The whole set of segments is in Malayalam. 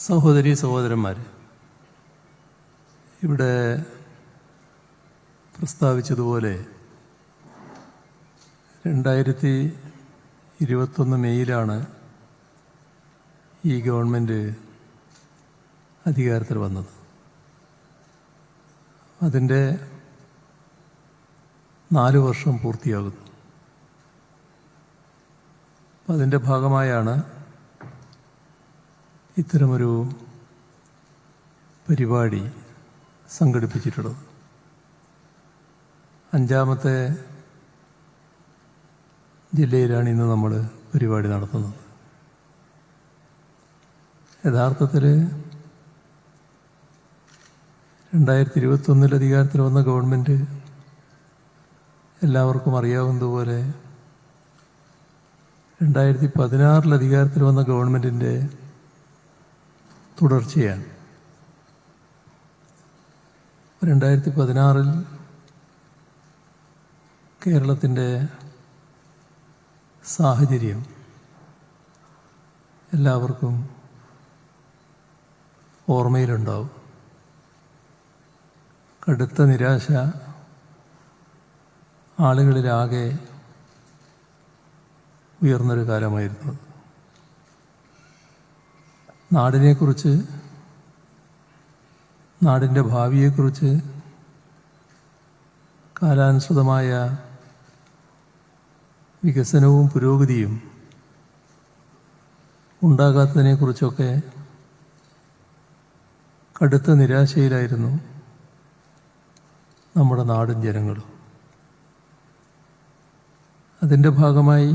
സഹോദരീ സഹോദരന്മാർ, ഇവിടെ പ്രസ്താവിച്ചതുപോലെ 2021 മെയ്യിലാണ് ഈ ഗവൺമെൻറ് അധികാരത്തിൽ വന്നത്. അതിൻ്റെ 4 വർഷം പൂർത്തിയാകുന്നു. അതിൻ്റെ ഭാഗമായാണ് ഇത്തരമൊരു പരിപാടി സംഘടിപ്പിച്ചിട്ടുള്ളത്. 5ാമത്തെ ജില്ലയിലാണ് ഇന്ന് നമ്മൾ പരിപാടി നടത്തുന്നത്. യഥാർത്ഥത്തിൽ 2021 അധികാരത്തിൽ വന്ന ഗവൺമെൻറ് എല്ലാവർക്കും അറിയാവുന്നതുപോലെ 2016 അധികാരത്തിൽ വന്ന ഗവൺമെൻറ്റിൻ്റെ തുടർച്ചയാണ്. 2016 കേരളത്തിൻ്റെ സാഹചര്യം എല്ലാവർക്കും ഓർമ്മയിലുണ്ടാവും. കടുത്ത നിരാശ ആളുകളിലാകെ ഉയർന്നൊരു കാലമായിരുന്നു. നാടിനെക്കുറിച്ച്, നാടിൻ്റെ ഭാവിയെക്കുറിച്ച് കാലാനുസൃതമായ വികസനവും പുരോഗതിയും ഉണ്ടാകാത്തതിനെക്കുറിച്ചൊക്കെ കടുത്ത നിരാശയിലായിരുന്നു നമ്മുടെ നാടും ജനങ്ങളും. അതിൻ്റെ ഭാഗമായി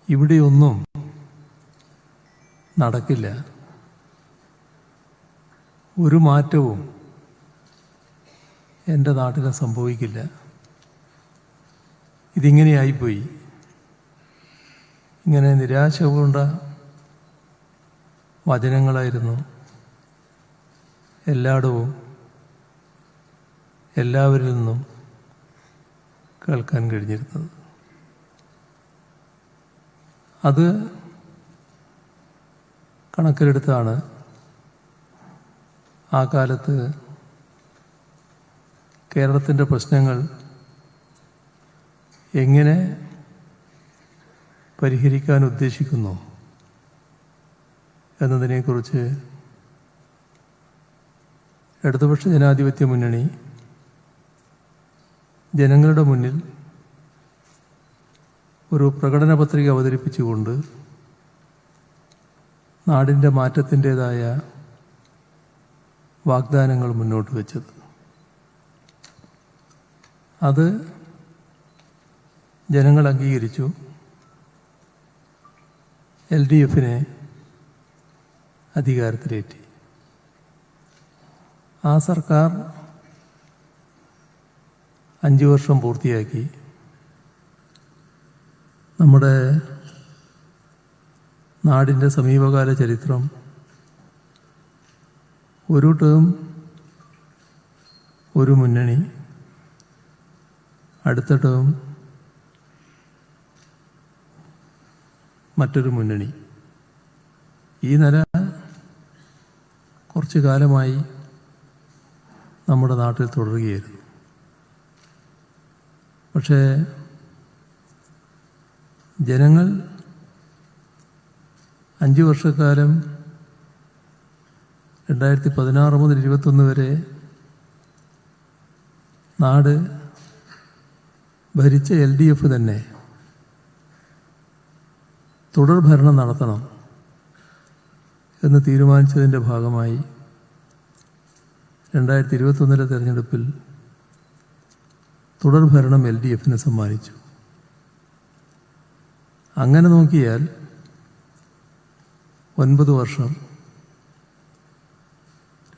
ഇവിടെയൊന്നും നടക്കില്ല, ഒരു മാറ്റവും എൻ്റെ നാട്ടിൽ സംഭവിക്കില്ല, ഇതിങ്ങനെയായിപ്പോയി, ഇങ്ങനെ നിരാശ കൊണ്ട വചനങ്ങളായിരുന്നു എല്ലായിടവും എല്ലാവരിൽ നിന്നും കേൾക്കാൻ കഴിഞ്ഞിരുന്നത്. അത് കണക്കിലെടുത്താണ് ആ കാലത്ത് കേരളത്തിൻ്റെ പ്രശ്നങ്ങൾ എങ്ങനെ പരിഹരിക്കാൻ ഉദ്ദേശിക്കുന്നു എന്നതിനെക്കുറിച്ച് ഇടതുപക്ഷ ജനാധിപത്യ മുന്നണി ജനങ്ങളുടെ മുന്നിൽ ഒരു പ്രകടന പത്രിക അവതരിപ്പിച്ചുകൊണ്ട് നാടിൻ്റെ മാറ്റത്തിൻ്റേതായ വാഗ്ദാനങ്ങൾ മുന്നോട്ട് വച്ചത്. അത് ജനങ്ങൾ അംഗീകരിച്ചു. LDFനെ അധികാരത്തിലേറ്റി. ആ സർക്കാർ 5 വർഷം പൂർത്തിയാക്കി. നമ്മുടെ നാടിൻ്റെ സമീപകാല ചരിത്രം ഒരു ടേം ഒരു മുന്നണി, അടുത്ത ടേം മറ്റൊരു മുന്നണി, ഈ നില കുറച്ചു കാലമായി നമ്മുടെ നാട്ടിൽ തുടരുകയായിരുന്നു. പക്ഷേ ജനങ്ങൾ 5 വർഷക്കാലം 2016 മുതൽ 2021 വരെ നാട് ഭരിച്ച LDF തന്നെ തുടർ ഭരണം നടത്തണം എന്ന് തീരുമാനിച്ചതിൻ്റെ ഭാഗമായി 2021 തെരഞ്ഞെടുപ്പിൽ തുടർ ഭരണം LDFന് സമ്മാനിച്ചു. അങ്ങനെ നോക്കിയാൽ 9 വർഷം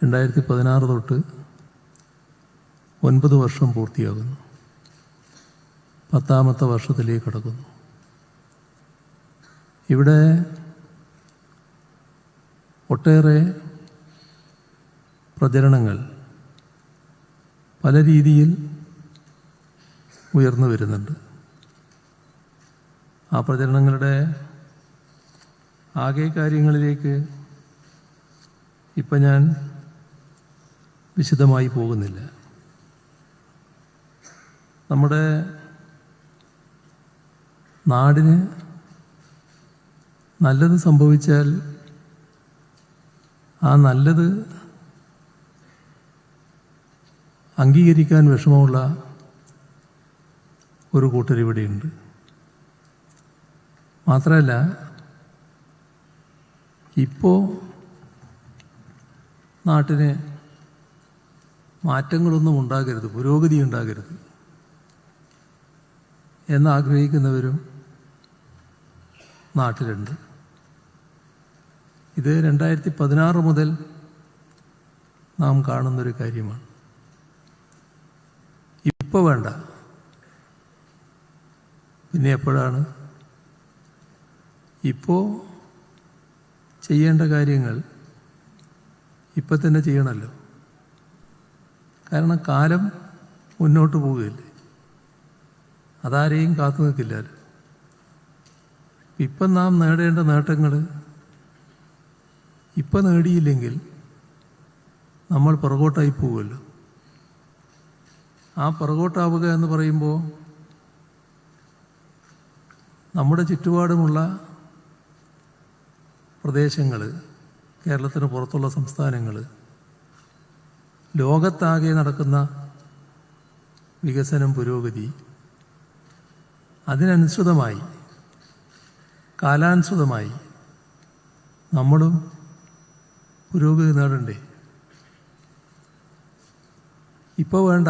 2016 തൊട്ട് 9 വർഷം പൂർത്തിയാകുന്നു. 10ാമത്തെ വർഷത്തിലേക്ക് കടക്കുന്നു. ഇവിടെ ഒട്ടേറെ പ്രചരണങ്ങൾ പല രീതിയിൽ ഉയർന്നു വരുന്നുണ്ട്. ആ പ്രചരണങ്ങളുടെ ആകെ കാര്യങ്ങളിലേക്ക് ഇപ്പം ഞാൻ വിശദമായി പോകുന്നില്ല. നമ്മുടെ നാടിന് നല്ലത് സംഭവിച്ചാൽ ആ നല്ലത് അംഗീകരിക്കാൻ വിഷമമുള്ള ഒരു കൂട്ടരിവിടെയുണ്ട്. മാത്രമല്ല, ഇപ്പോൾ നാട്ടിന് മാറ്റങ്ങളൊന്നും ഉണ്ടാകരുത്, പുരോഗതി ഉണ്ടാകരുത് എന്നാഗ്രഹിക്കുന്നവരും നാട്ടിലുണ്ട്. ഇത് 2016 മുതൽ നാം കാണുന്നൊരു കാര്യമാണ്. ഇപ്പോൾ വേണ്ട, പിന്നെ എപ്പോഴാണ്? ഇപ്പോൾ ചെയ്യേണ്ട കാര്യങ്ങൾ ഇപ്പം തന്നെ ചെയ്യണമല്ലോ. കാരണം കാലം മുന്നോട്ട് പോവുകയല്ലേ, അതാരെയും കാത്തു നിൽക്കില്ലല്ലോ. ഇപ്പം നാം നേടേണ്ട നേട്ടങ്ങൾ ഇപ്പം നേടിയില്ലെങ്കിൽ നമ്മൾ പുറകോട്ടായി പോവുമല്ലോ. ആ പുറകോട്ടാവുക എന്ന് പറയുമ്പോൾ നമ്മുടെ ചുറ്റുപാടുമുള്ള പ്രദേശങ്ങൾ, കേരളത്തിന് പുറത്തുള്ള സംസ്ഥാനങ്ങൾ, ലോകത്താകെ നടക്കുന്ന വികസനം, പുരോഗതി, അതിനനുസൃതമായി കാലാനുസൃതമായി നമ്മളും പുരോഗതി നേടണ്ടേ? ഇപ്പോൾ വേണ്ട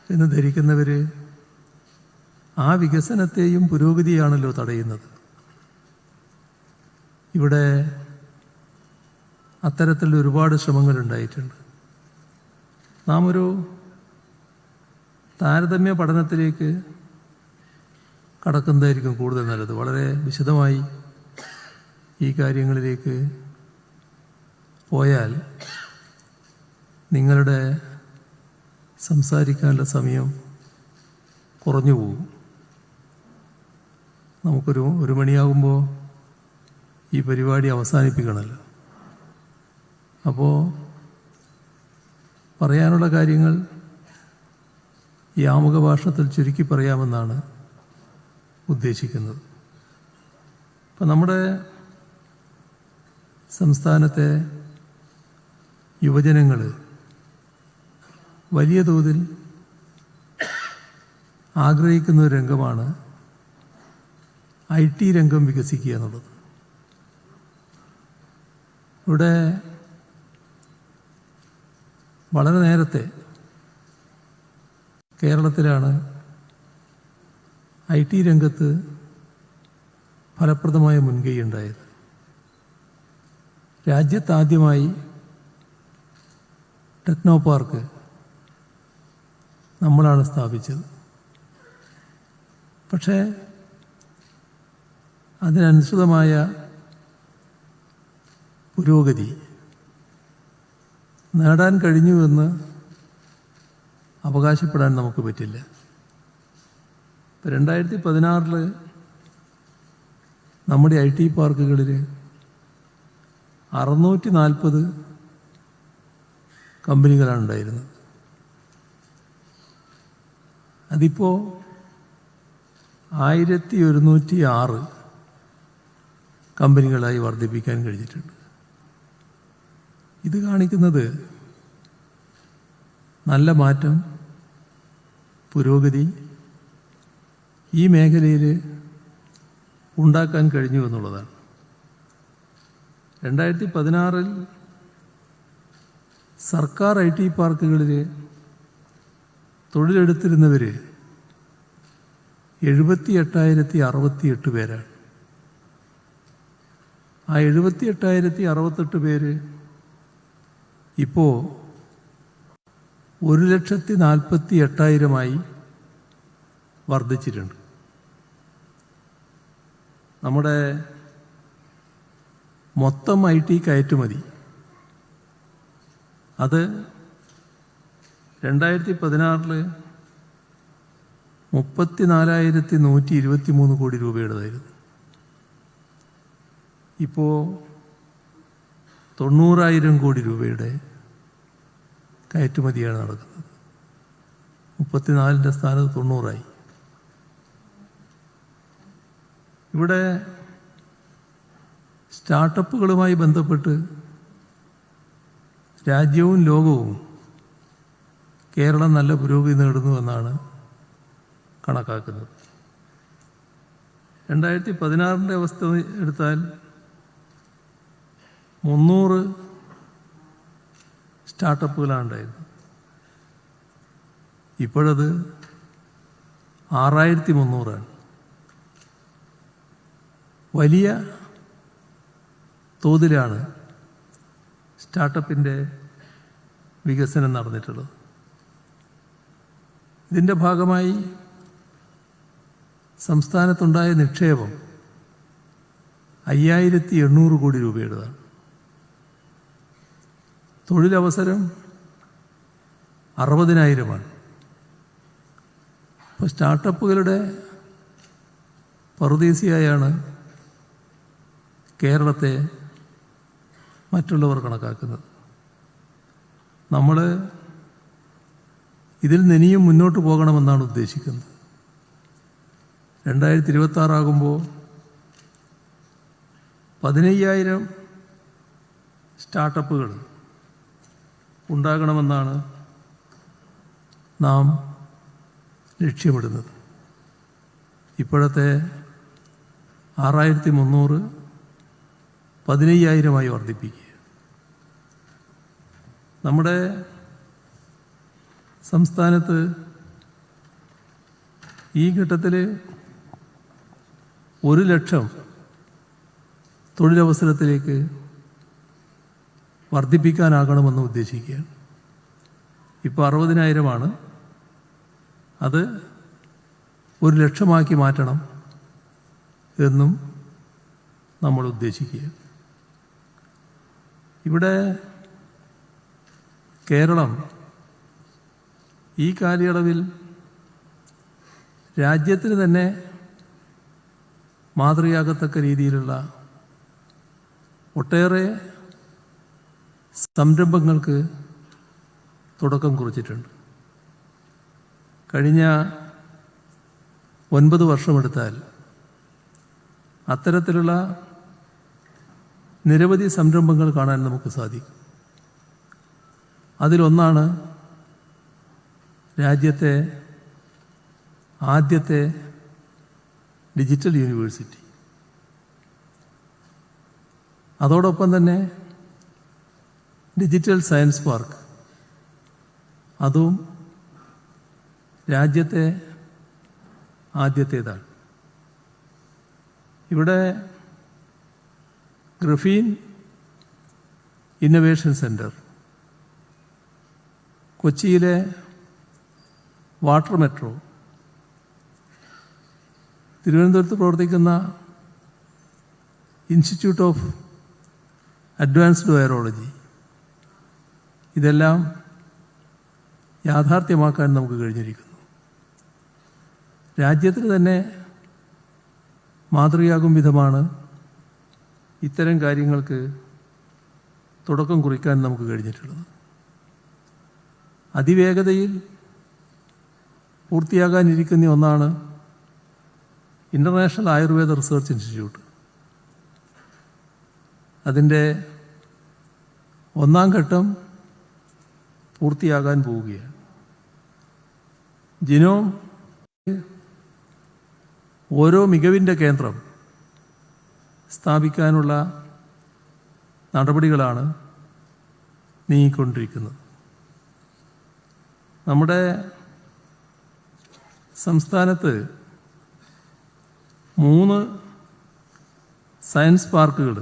എന്ന് ധരിക്കുന്നവർ ആ വികസനത്തെയും പുരോഗതിയാണല്ലോ തടയുന്നത്. ഇവിടെ അത്തരത്തിൽ ഒരുപാട് ശ്രമങ്ങളുണ്ടായിട്ടുണ്ട്. നാം ഒരു താരതമ്യ പഠനത്തിലേക്ക് കടക്കുന്നതായിരിക്കും കൂടുതൽ നല്ലത്. വളരെ വിശദമായി ഈ കാര്യങ്ങളിലേക്ക് പോയാൽ നിങ്ങളുടെ സംസാരിക്കാനുള്ള സമയം കുറഞ്ഞു പോകും. ഒരു മണിയാകുമ്പോൾ ഈ പരിപാടി അവസാനിപ്പിക്കണമല്ലോ. അപ്പോൾ പറയാനുള്ള കാര്യങ്ങൾ ഈ ആമുഖ ഭാഷണത്തിൽ ചുരുക്കി പറയാമെന്നാണ് ഉദ്ദേശിക്കുന്നത്. ഇപ്പം നമ്മുടെ സംസ്ഥാനത്തെ യുവജനങ്ങൾ വലിയ തോതിൽ ആഗ്രഹിക്കുന്ന ഒരു രംഗമാണ് IT രംഗം വികസിക്കുക എന്നുള്ളത്. ഇവിടെ വളരെ നേരത്തെ കേരളത്തിലാണ് IT രംഗത്ത് ഫലപ്രദമായ മുൻകൈ ഉണ്ടായത്. രാജ്യത്താദ്യമായി ടെക്നോ പാർക്ക് നമ്മളാണ് സ്ഥാപിച്ചത്. പക്ഷേ അതിനനുസൃതമായ പുരോഗതി നേടാൻ കഴിഞ്ഞുവെന്ന് അവകാശപ്പെടാൻ നമുക്ക് പറ്റില്ല. 2016 നമ്മുടെ IT പാർക്കുകളിൽ 640 കമ്പനികളാണ് ഉണ്ടായിരുന്നത്. അതിപ്പോൾ 1106 കമ്പനികളായി വർദ്ധിപ്പിക്കാൻ കഴിഞ്ഞിട്ടുണ്ട്. ഇത് കാണിക്കുന്നത് നല്ല മാറ്റം, പുരോഗതി ഈ മേഖലയിൽ ഉണ്ടാക്കാൻ കഴിഞ്ഞു എന്നുള്ളതാണ്. 2016 സർക്കാർ IT പാർക്കുകളിൽ തൊഴിലെടുത്തിരുന്നവർ 78,068 പേരാണ്. ആ 78,068 പേര് ഇപ്പോൾ 1,48,000 വർദ്ധിച്ചിട്ടുണ്ട്. നമ്മുടെ മൊത്തം IT കയറ്റുമതി അത് 2016 34,123 കോടി രൂപയുടേതായിരുന്നു. ഇപ്പോൾ 90,000 കോടി രൂപയുടെ കയറ്റുമതിയാണ് നടക്കുന്നത്. 34ൻ്റെ സ്ഥാനത്ത് 90ആയി. ഇവിടെ സ്റ്റാർട്ടപ്പുകളുമായി ബന്ധപ്പെട്ട് രാജ്യവും ലോകവും കേരളം നല്ല പുരോഗതി നേടുന്നുവെന്നാണ് കണക്കാക്കുന്നത്. 2016ൻ്റെ അവസ്ഥ എടുത്താൽ 300 സ്റ്റാർട്ടപ്പുകളാണ് ഉണ്ടായിരുന്നത്. ഇപ്പോഴത് 6300 വലിയ തോതിലാണ് സ്റ്റാർട്ടപ്പിൻ്റെ വികസനം നടന്നിട്ടുള്ളത്. ഇതിൻ്റെ ഭാഗമായി സംസ്ഥാനത്തുണ്ടായ നിക്ഷേപം 5800 കോടി രൂപയുടേതാണ്. തൊഴിലവസരം 60,000. ഇപ്പോൾ സ്റ്റാർട്ടപ്പുകളുടെ പറുദീസയായാണ് കേരളത്തെ മറ്റുള്ളവർ കണക്കാക്കുന്നത്. നമ്മൾ ഇതിൽ നിന്ന് ഇനിയും മുന്നോട്ട് പോകണമെന്നാണ് ഉദ്ദേശിക്കുന്നത്. 2026 ആകുമ്പോൾ 15,000 സ്റ്റാർട്ടപ്പുകൾ ഉണ്ടാകണമെന്നാണ് നാം ലക്ഷ്യമിടുന്നത്. ഇപ്പോഴത്തെ 6300 15,000 വർദ്ധിപ്പിക്കുക. നമ്മുടെ സംസ്ഥാനത്ത് ഈ ഘട്ടത്തിൽ 1,00,000 തൊഴിലവസരത്തിലേക്ക് വർദ്ധിപ്പിക്കാനാകണമെന്ന് ഉദ്ദേശിക്കുകയാണ്. ഇപ്പോൾ 60,000 അത് 1,00,000 മാറ്റണം എന്നും നമ്മൾ ഉദ്ദേശിക്കുക. ഇവിടെ കേരളം ഈ കാലയളവിൽ രാജ്യത്തിന് തന്നെ മാതൃകയാകത്തക്ക രീതിയിലുള്ള ഒട്ടേറെ സംരംഭങ്ങൾക്ക് തുടക്കം കുറിച്ചിട്ടുണ്ട്. കഴിഞ്ഞ 9 വർഷമെടുത്താൽ അത്തരത്തിലുള്ള നിരവധി സംരംഭങ്ങൾ കാണാൻ നമുക്ക് സാധിക്കും. അതിലൊന്നാണ് രാജ്യത്തെ ആദ്യത്തെ ഡിജിറ്റൽ യൂണിവേഴ്സിറ്റി. അതോടൊപ്പം തന്നെ ഡിജിറ്റൽ സയൻസ് പാർക്ക്, അതും രാജ്യത്തെ ആദ്യത്തേതാണ്. ഇവിടെ ഗ്രഫീൻ ഇന്നൊവേഷൻ സെൻറ്റർ, കൊച്ചിയിലെ വാട്ടർ മെട്രോ, തിരുവനന്തപുരത്ത് പ്രവർത്തിക്കുന്ന ഇൻസ്റ്റിറ്റ്യൂട്ട് ഓഫ് അഡ്വാൻസ്ഡ് വൈറോളജി, ഇതെല്ലാം യാഥാർത്ഥ്യമാക്കാൻ നമുക്ക് കഴിഞ്ഞിരിക്കുന്നു. രാജ്യത്തിന് തന്നെ മാതൃകയാകും വിധമാണ് ഇത്തരം കാര്യങ്ങൾക്ക് തുടക്കം കുറിക്കാൻ നമുക്ക് കഴിഞ്ഞിട്ടുള്ളത്. അതിവേഗതയിൽ പൂർത്തിയാകാനിരിക്കുന്ന ഒന്നാണ് ഇൻ്റർനാഷണൽ ആയുർവേദ റിസർച്ച് ഇൻസ്റ്റിറ്റ്യൂട്ട്. അതിൻ്റെ 1ാം ഘട്ടം പൂർത്തിയാകാൻ പോവുകയാണ്. ജിനോം ഓരോ മികവിൻ്റെ കേന്ദ്രം സ്ഥാപിക്കാനുള്ള നടപടികളാണ് നീങ്ങിക്കൊണ്ടിരിക്കുന്നത്. നമ്മുടെ സംസ്ഥാനത്ത് 3 സയൻസ് പാർക്കുകൾ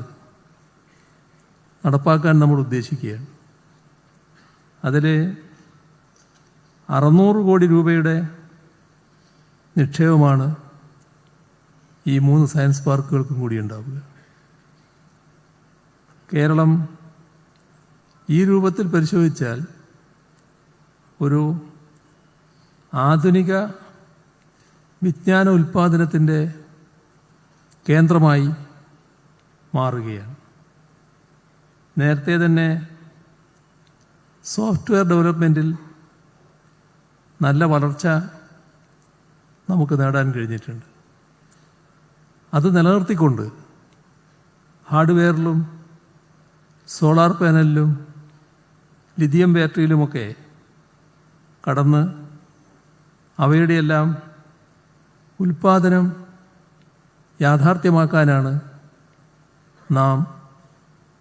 നടപ്പാക്കാൻ നമ്മൾ ഉദ്ദേശിക്കുകയാണ്. അതിൽ 600 കോടി രൂപയുടെ നിക്ഷേപമാണ് ഈ 3 സയൻസ് പാർക്കുകൾക്കും കൂടി ഉണ്ടാവുക. കേരളം ഈ രൂപത്തിൽ പരിശോധിച്ചാൽ ഒരു ആധുനിക വിജ്ഞാന ഉൽപ്പാദനത്തിൻ്റെ കേന്ദ്രമായി മാറുകയാണ്. നേരത്തെ തന്നെ സോഫ്റ്റ്വെയർ ഡെവലപ്മെൻറ്റിൽ നല്ല വളർച്ച നമുക്ക് നേടാൻ കഴിഞ്ഞിട്ടുണ്ട്. അത് നിലനിർത്തിക്കൊണ്ട് ഹാർഡ്വെയറിലും സോളാർ പാനലിലും ലിഥിയം ബാറ്ററിയിലുമൊക്കെ കടന്ന് അവയുടെയെല്ലാം ഉൽപ്പാദനം യാഥാർത്ഥ്യമാക്കാനാണ് നാം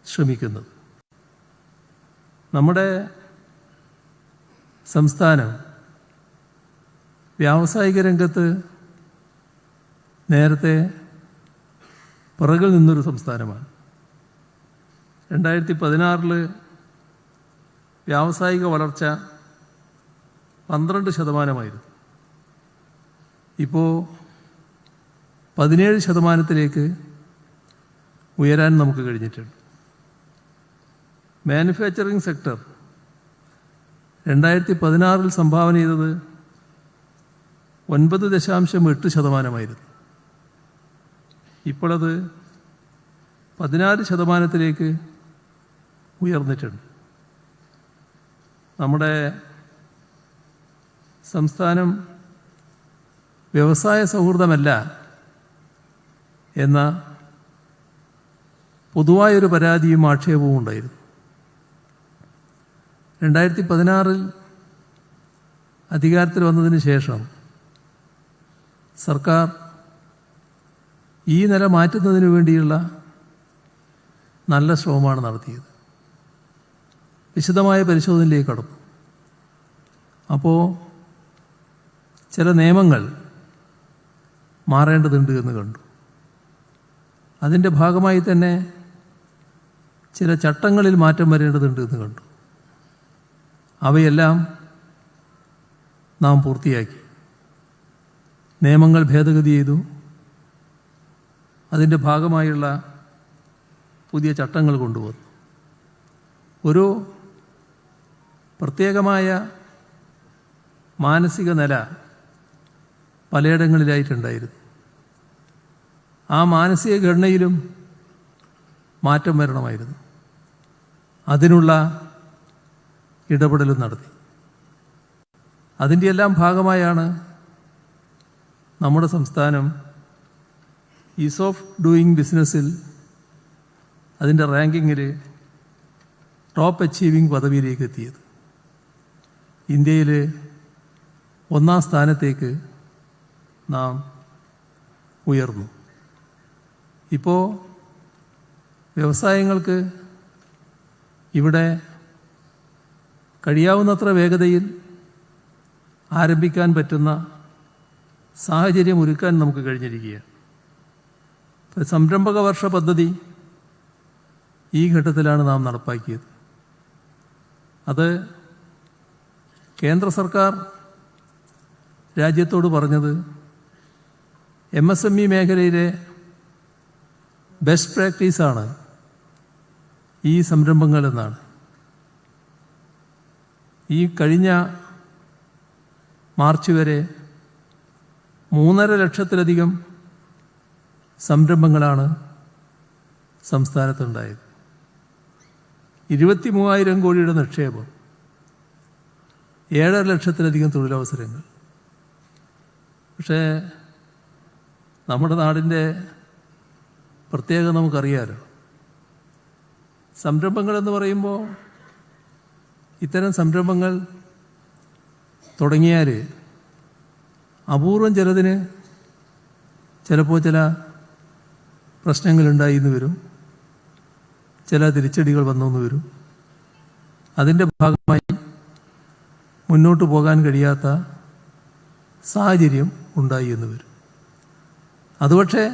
ശ്രമിക്കുന്നത്. നമ്മുടെ സംസ്ഥാനം വ്യാവസായിക രംഗത്ത് നേരത്തെ പിറകിൽ നിന്നൊരു സംസ്ഥാനമാണ്. 2016 വ്യാവസായിക വളർച്ച 12%. ഇപ്പോൾ 17% ഉയരാൻ നമുക്ക് കഴിഞ്ഞിട്ടുണ്ട്. മാനുഫാക്ചറിങ് സെക്ടർ 2016 സംഭാവന ചെയ്തത് 9.8%. ഇപ്പോഴത് 14% ഉയർന്നിട്ടുണ്ട്. നമ്മുടെ സംസ്ഥാനം വ്യവസായ സൗഹൃദമല്ല എന്ന പൊതുവായൊരു പരാതിയും ആക്ഷേപവും ഉണ്ടായിരുന്നു. 2016 അധികാരത്തിൽ വന്നതിന് ശേഷം സർക്കാർ ഈ നില മാറ്റുന്നതിന് വേണ്ടിയുള്ള നല്ല ശ്രമമാണ് നടത്തിയത്. വിശദമായ പരിശോധനയിലേക്ക് കടന്നു. അപ്പോൾ ചില നിയമങ്ങൾ മാറേണ്ടതുണ്ട് എന്ന് കണ്ടു. അതിൻ്റെ ഭാഗമായി തന്നെ ചില ചട്ടങ്ങളിൽ മാറ്റം വരേണ്ടതുണ്ട് എന്ന് കണ്ടു. അവയെല്ലാം നാം പൂർത്തിയാക്കി. നിയമങ്ങൾ ഭേദഗതി ചെയ്തു. അതിൻ്റെ ഭാഗമായുള്ള പുതിയ ചട്ടങ്ങൾ കൊണ്ടുവന്നു. ഒരു പ്രത്യേകമായ മാനസിക നില പലയിടങ്ങളിലായിട്ടുണ്ടായിരുന്നു. ആ മാനസിക ഘടനയിലും മാറ്റം വരണമായിരുന്നു. അതിനുള്ള ഇടപെടലും നടത്തി. അതിൻ്റെ എല്ലാം ഭാഗമായാണ് നമ്മുടെ സംസ്ഥാനം ഈസ് ഓഫ് ഡൂയിങ് ബിസിനസ്സിൽ അതിൻ്റെ റാങ്കിങ്ങിൽ ടോപ്പ് അച്ചീവിംഗ് പദവിയിലേക്ക് എത്തിയത്. ഇന്ത്യയിൽ 1ാം സ്ഥാനത്തേക്ക് നാം ഉയർന്നു. ഇപ്പോൾ വ്യവസായങ്ങൾക്ക് ഇവിടെ കഴിയാവുന്നത്ര വേഗതയിൽ ആരംഭിക്കാൻ പറ്റുന്ന സാഹചര്യം ഒരുക്കാൻ നമുക്ക് കഴിഞ്ഞിരിക്കുകയാണ്. സംരംഭക വർഷ പദ്ധതി ഈ ഘട്ടത്തിലാണ് നാം നടപ്പാക്കിയത്. അത് കേന്ദ്ര സർക്കാർ രാജ്യത്തോട് പറഞ്ഞത് MSME മേഖലയിലെ ബെസ്റ്റ് പ്രാക്ടീസാണ് ഈ സംരംഭങ്ങൾ എന്നാണ്. ഈ കഴിഞ്ഞ മാർച്ച് വരെ 3.5 ലക്ഷത്തിലധികം സംരംഭങ്ങളാണ് സംസ്ഥാനത്തുണ്ടായത്. 23,000 കോടിയുടെ നിക്ഷേപം, 7.5 ലക്ഷത്തിലധികം തൊഴിലവസരങ്ങൾ. പക്ഷേ നമ്മുടെ നാടിൻ്റെ പ്രത്യേകത നമുക്കറിയാലോ. സംരംഭങ്ങളെന്ന് പറയുമ്പോൾ ഇത്തരം സംരംഭങ്ങൾ തുടങ്ങിയാൽ അപൂർവം ചിലതിന് ചിലപ്പോൾ ചില പ്രശ്നങ്ങളുണ്ടായി എന്ന് വരും, ചില തിരിച്ചടികൾ വന്നെന്ന് വരും. അതിൻ്റെ ഭാഗമായി മുന്നോട്ട് പോകാൻ കഴിയാത്ത സാഹചര്യം ഉണ്ടായി എന്ന് വരും. അതുപക്ഷേ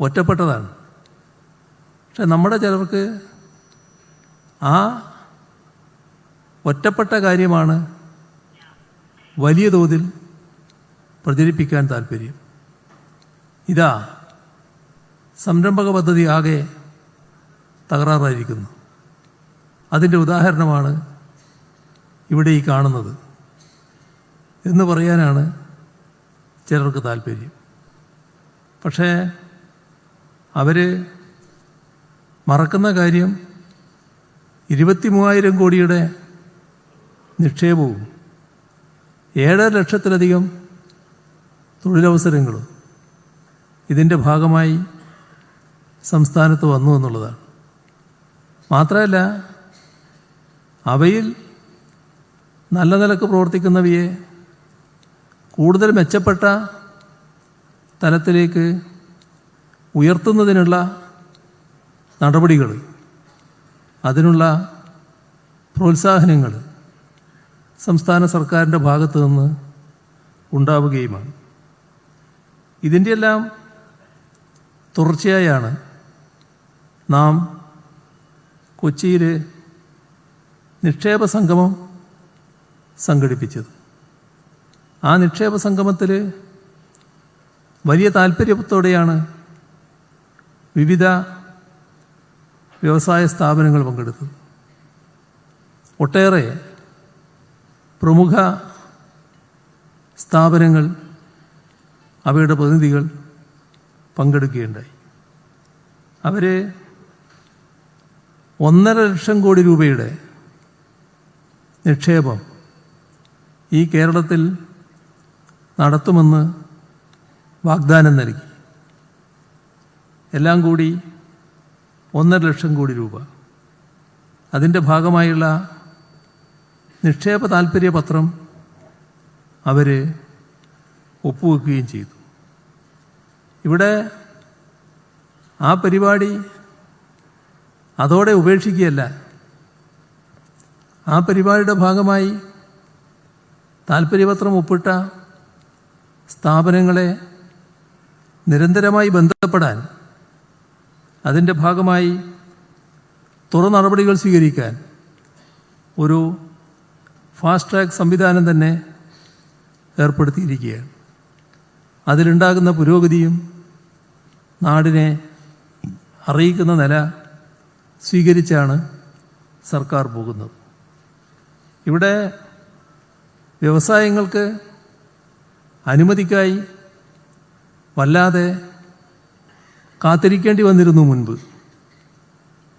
ഒറ്റപ്പെട്ടതാണ്. പക്ഷെ നമ്മുടെ ചിലർക്ക് ആ ഒറ്റപ്പെട്ട കാര്യമാണ് വലിയ തോതിൽ പ്രചരിപ്പിക്കാൻ താല്പര്യം. ഇതാ സംരംഭക പദ്ധതി ആകെ തകരാറായിരിക്കുന്നു. അതിൻ്റെ ഉദാഹരണമാണ് ഇവിടെ ഈ കാണുന്നത് എന്ന് പറയാനാണ് ചിലർക്ക് താല്പര്യം. പക്ഷേ അവർ മറക്കുന്ന കാര്യം 23,000 കോടിയുടെ നിക്ഷേപവും 7 ലക്ഷത്തിലധികം തൊഴിലവസരങ്ങളും ഇതിൻ്റെ ഭാഗമായി സംസ്ഥാനത്ത് വന്നു എന്നുള്ളതാണ്. മാത്രമല്ല, അവയിൽ നല്ല നിലക്ക് പ്രവർത്തിക്കുന്നവയെ കൂടുതൽ മെച്ചപ്പെട്ട തലത്തിലേക്ക് ഉയർത്തുന്നതിനുള്ള നടപടികൾ, അതിനുള്ള പ്രോത്സാഹനങ്ങൾ സംസ്ഥാന സർക്കാരിൻ്റെ ഭാഗത്തു നിന്ന് ഉണ്ടാവുകയുമാണ്. ഇതിൻ്റെ എല്ലാം തുടർച്ചയായാണ് നാം കൊച്ചിയിൽ നിക്ഷേപ സംഗമം സംഘടിപ്പിച്ചത്. ആ നിക്ഷേപ സംഗമത്തിൽ വലിയ താല്പര്യത്തോടെയാണ് വിവിധ വ്യവസായ സ്ഥാപനങ്ങൾ പങ്കെടുത്തത്. ഒട്ടേറെ പ്രമുഖ സ്ഥാപനങ്ങൾ, അവയുടെ പ്രതിനിധികൾ പങ്കെടുക്കുകയുണ്ടായി. അവർ 1.5 ലക്ഷം കോടി രൂപയുടെ നിക്ഷേപം ഈ കേരളത്തിൽ നടത്തുമെന്ന് വാഗ്ദാനം നൽകി. എല്ലാം കൂടി 1.5 ലക്ഷം കോടി രൂപ. അതിൻ്റെ ഭാഗമായുള്ള നിക്ഷേപ താൽപ്പര്യപത്രം അവർ ഒപ്പുവെക്കുകയും ചെയ്തു. ഇവിടെ ആ പരിപാടി അതോടെ ഉപേക്ഷിക്കുകയല്ല. ആ പരിപാടിയുടെ ഭാഗമായി താൽപ്പര്യപത്രം ഒപ്പിട്ട സ്ഥാപനങ്ങളെ നിരന്തരമായി ബന്ധപ്പെടാൻ, അതിൻ്റെ ഭാഗമായി തുടർ നടപടികൾ സ്വീകരിക്കാൻ ഒരു ഫാസ്റ്റ് ട്രാക്ക് സംവിധാനം തന്നെ ഏർപ്പെടുത്തിയിരിക്കുകയാണ്. അതിലുണ്ടാകുന്ന പുരോഗതിയും നാടിനെ അറിയിക്കുന്ന നില സ്വീകരിച്ചാണ് സർക്കാർ പോകുന്നത്. ഇവിടെ വ്യവസായങ്ങൾക്ക് അനുമതിക്കായി വല്ലാതെ കാത്തിരിക്കേണ്ടി വന്നിരുന്നു മുൻപ്.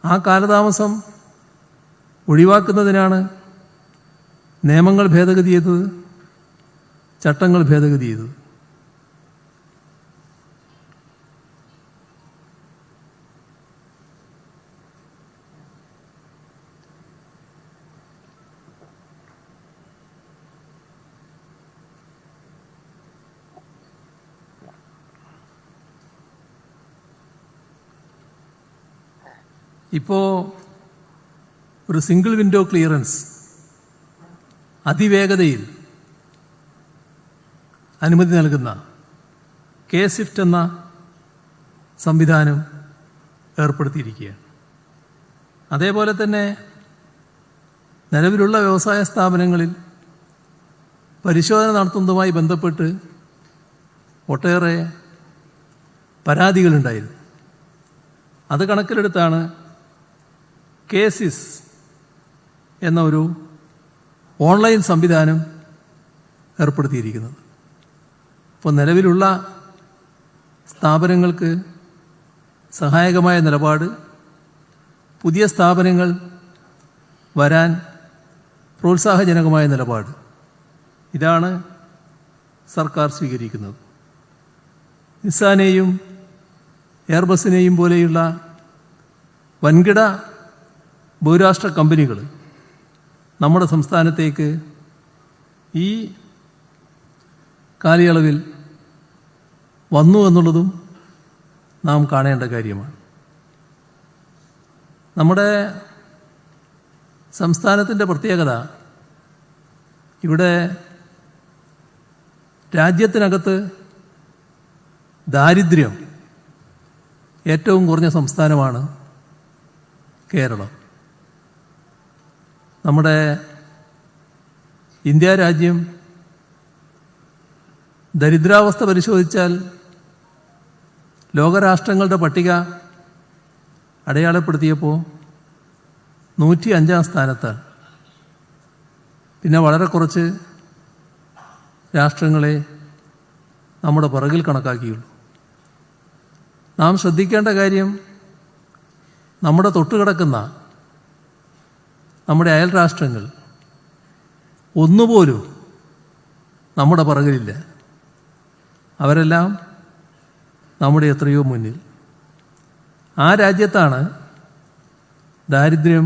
ആ കാലതാമസം ഒഴിവാക്കുന്നതിനാണ് നിയമങ്ങൾ ഭേദഗതി ചെയ്തത്, ചട്ടങ്ങൾ ഭേദഗതി ചെയ്തത്. ഇപ്പോൾ ഒരു സിംഗിൾ വിൻഡോ ക്ലിയറൻസ് അതിവേഗതയിൽ അനുമതി നൽകുന്ന K-SWIFT എന്ന സംവിധാനം ഏർപ്പെടുത്തിയിരിക്കുകയാണ്. അതേപോലെ തന്നെ നിലവിലുള്ള വ്യവസായ സ്ഥാപനങ്ങളിൽ പരിശോധന നടത്തുന്നതുമായി ബന്ധപ്പെട്ട് ഒട്ടേറെ പരാതികളുണ്ടായിരുന്നു. അത് കണക്കിലെടുത്താണ് KSIS എന്ന ഒരു ഓൺലൈൻ സംവിധാനം ഏർപ്പെടുത്തിയിരിക്കുന്നത്. ഇപ്പോൾ നിലവിലുള്ള സ്ഥാപനങ്ങൾക്ക് സഹായകമായ നിലപാട്, പുതിയ സ്ഥാപനങ്ങൾ വരാൻ പ്രോത്സാഹജനകമായ നിലപാട്, ഇതാണ് സർക്കാർ സ്വീകരിക്കുന്നത്. നിസാനെയും എയർബസിനെയും പോലെയുള്ള വൻകിട ബഹുരാഷ്ട്ര കമ്പനികൾ നമ്മുടെ സംസ്ഥാനത്തേക്ക് ഈ കാലയളവിൽ വന്നു എന്നുള്ളതും നാം കാണേണ്ട കാര്യമാണ്. നമ്മുടെ സംസ്ഥാനത്തിൻ്റെ പ്രത്യേകത, ഇവിടെ രാജ്യത്തിനകത്ത് ദാരിദ്ര്യം ഏറ്റവും കുറഞ്ഞ സംസ്ഥാനമാണ് കേരളം. നമ്മുടെ ഇന്ത്യ രാജ്യം ദരിദ്രാവസ്ഥ പരിശോധിച്ചാൽ ലോകരാഷ്ട്രങ്ങളുടെ പട്ടിക അടയാളപ്പെടുത്തിയപ്പോൾ 105-ാം സ്ഥാനത്താണ്. പിന്നെ വളരെ കുറച്ച് രാഷ്ട്രങ്ങളെ നമ്മുടെ പിറകിൽ കണക്കാക്കിയുള്ളൂ. നാം ശ്രദ്ധിക്കേണ്ട കാര്യം, നമ്മുടെ തൊട്ടുകിടക്കുന്ന നമ്മുടെ അയൽ രാഷ്ട്രങ്ങൾ ഒന്നുപോലും നമ്മുടെ പുറകിലില്ല. അവരെല്ലാം നമ്മുടെ എത്രയോ മുന്നിൽ. ആ രാജ്യത്താണ് ദാരിദ്ര്യം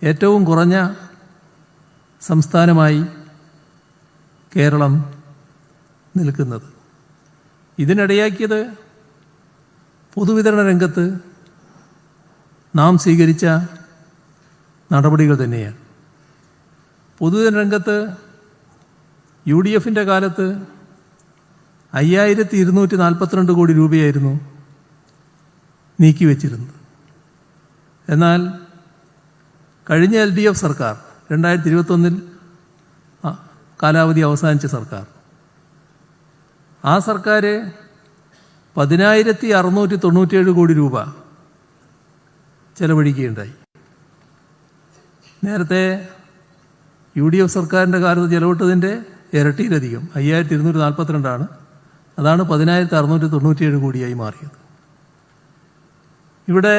ഏറ്റവും കുറഞ്ഞ സംസ്ഥാനമായി കേരളം നിൽക്കുന്നത്. ഇതിനിടയാക്കിയത് പൊതുവിതരണ രംഗത്ത് നാം സ്വീകരിച്ച നടപടികൾ തന്നെയാണ്. പൊതുവിതരണ രംഗത്ത് UDFൻ്റെ കാലത്ത് 5242 കോടി രൂപയായിരുന്നു നീക്കിവെച്ചിരുന്നത്. എന്നാൽ കഴിഞ്ഞ LDF സർക്കാർ 2021 കാലാവധി അവസാനിച്ച സർക്കാർ, ആ സർക്കാർ 10,697 കോടി രൂപ ചെലവഴിക്കുകയുണ്ടായി. നേരത്തെ UDF സർക്കാരിൻ്റെ കാലത്ത് ചെലവിട്ടതിൻ്റെ ഇരട്ടിയിലധികം 5242 അതാണ് 10,697 കോടിയായി മാറിയത്. ഇവിടെ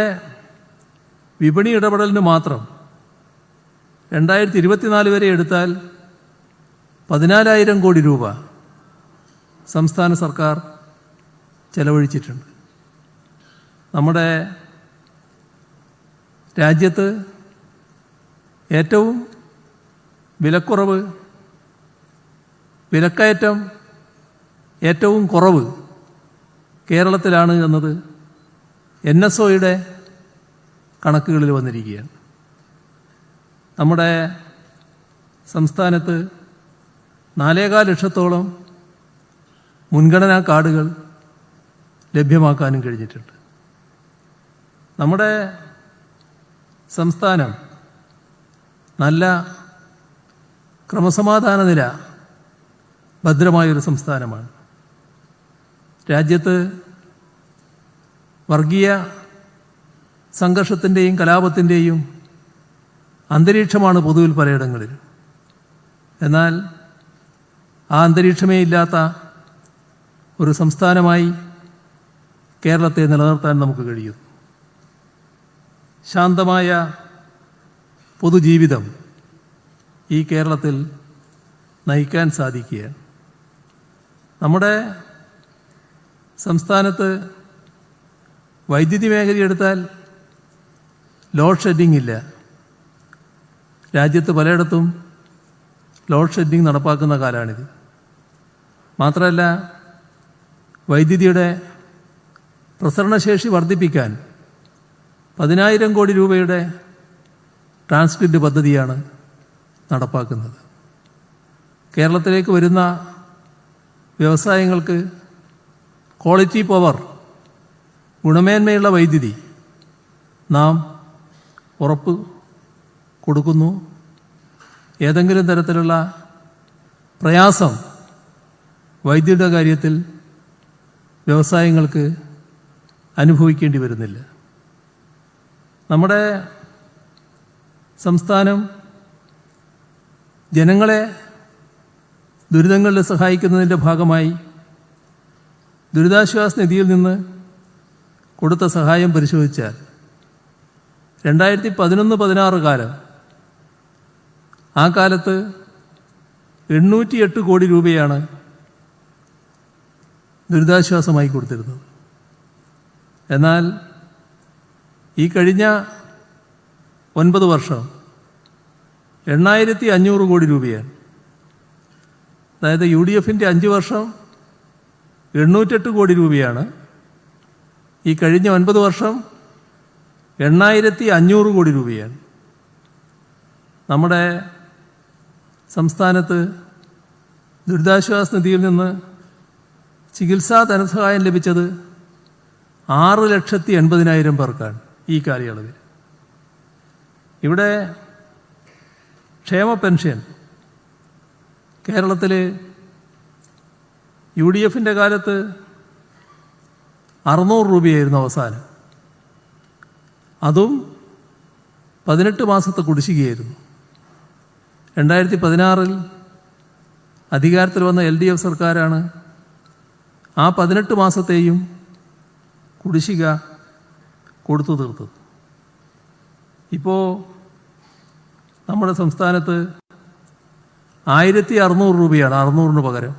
വിപണി ഇടപെടലിന് മാത്രം 2024 വരെ എടുത്താൽ 14,000 കോടി രൂപ സംസ്ഥാന സർക്കാർ ചെലവഴിച്ചിട്ടുണ്ട്. നമ്മുടെ രാജ്യത്ത് ഏറ്റവും വിലക്കുറവ്, വിലക്കയറ്റം ഏറ്റവും കുറവ് കേരളത്തിലാണ് എന്നത് NSOയുടെ കണക്കുകളിൽ വന്നിരിക്കുകയാണ്. നമ്മുടെ സംസ്ഥാനത്ത് 4.25 ലക്ഷത്തോളം മുൻഗണനാ കാർഡുകൾ ലഭ്യമാക്കാനും കഴിഞ്ഞിട്ടുണ്ട്. നമ്മുടെ സംസ്ഥാനം നല്ല ക്രമസമാധാന നില ഭദ്രമായൊരു സംസ്ഥാനമാണ്. രാജ്യത്ത് വർഗീയ സംഘർഷത്തിൻ്റെയും കലാപത്തിൻ്റെയും അന്തരീക്ഷമാണ് പൊതുവിൽ പലയിടങ്ങളിൽ. എന്നാൽ ആ അന്തരീക്ഷമേ ഇല്ലാത്ത ഒരു സംസ്ഥാനമായി കേരളത്തെ നിലനിർത്താൻ നമുക്ക് കഴിയും. ശാന്തമായ പൊതുജീവിതം ഈ കേരളത്തിൽ നയിക്കാൻ സാധിക്കുകയാണ്. നമ്മുടെ സംസ്ഥാനത്ത് വൈദ്യുതി മേഖലയെടുത്താൽ ലോഡ് ഷെഡിംഗ് ഇല്ല. രാജ്യത്ത് പലയിടത്തും ലോഡ് ഷെഡിംഗ് നടപ്പാക്കുന്ന കാലമാണിത്. മാത്രമല്ല, വൈദ്യുതിയുടെ പ്രസരണശേഷി വർദ്ധിപ്പിക്കാൻ 10,000 കോടി രൂപയുടെ ട്രാൻസ്ഗ്രിഡ് പദ്ധതിയാണ് നടപ്പാക്കുന്നത്. കേരളത്തിലേക്ക് വരുന്ന വ്യവസായങ്ങൾക്ക് ക്വാളിറ്റി പവർ, ഗുണമേന്മയുള്ള വൈദ്യുതി നാം ഉറപ്പ് കൊടുക്കുന്നു. ഏതെങ്കിലും തരത്തിലുള്ള പ്രയാസം വൈദ്യുതിയുടെ കാര്യത്തിൽ വ്യവസായങ്ങൾക്ക് അനുഭവിക്കേണ്ടി വരുന്നില്ല. നമ്മുടെ സംസ്ഥാനം ജനങ്ങളെ ദുരിതങ്ങളിൽ സഹായിക്കുന്നതിൻ്റെ ഭാഗമായി ദുരിതാശ്വാസ നിധിയിൽ നിന്ന് കൊടുത്ത സഹായം പരിശോധിച്ചാൽ 2011-16 കാലം, ആ കാലത്ത് 808 കോടി രൂപയാണ് ദുരിതാശ്വാസമായി കൊടുത്തിരുന്നത്. എന്നാൽ ഈ കഴിഞ്ഞ 9 വർഷം 8,500 കോടി രൂപയാണ്. അതായത് UDFൻ്റെ 5 വർഷം 808 കോടി രൂപയാണ്. ഈ കഴിഞ്ഞ 9 വർഷം 8,500 കോടി രൂപയാണ്. നമ്മുടെ സംസ്ഥാനത്ത് ദുരിതാശ്വാസ നിധിയിൽ നിന്ന് ചികിത്സാ ധനസഹായം ലഭിച്ചത് 6,80,000 പേർക്കാണ് ഈ കാലയളവിൽ. ഇവിടെ ക്ഷേമ പെൻഷൻ കേരളത്തിൽ UDFൻ്റെ കാലത്ത് 600 രൂപയായിരുന്നു അവസാനം. അതും 18 മാസത്തെ കുടിശ്ശികയായിരുന്നു. 2016 അധികാരത്തിൽ വന്ന LDF സർക്കാരാണ് ആ 18 മാസത്തെയും കുടിശ്ശിക കൊടുത്തു തീർത്തത്. ഇപ്പോൾ നമ്മുടെ സംസ്ഥാനത്ത് 1600 രൂപയാണ് 600-ന് പകരം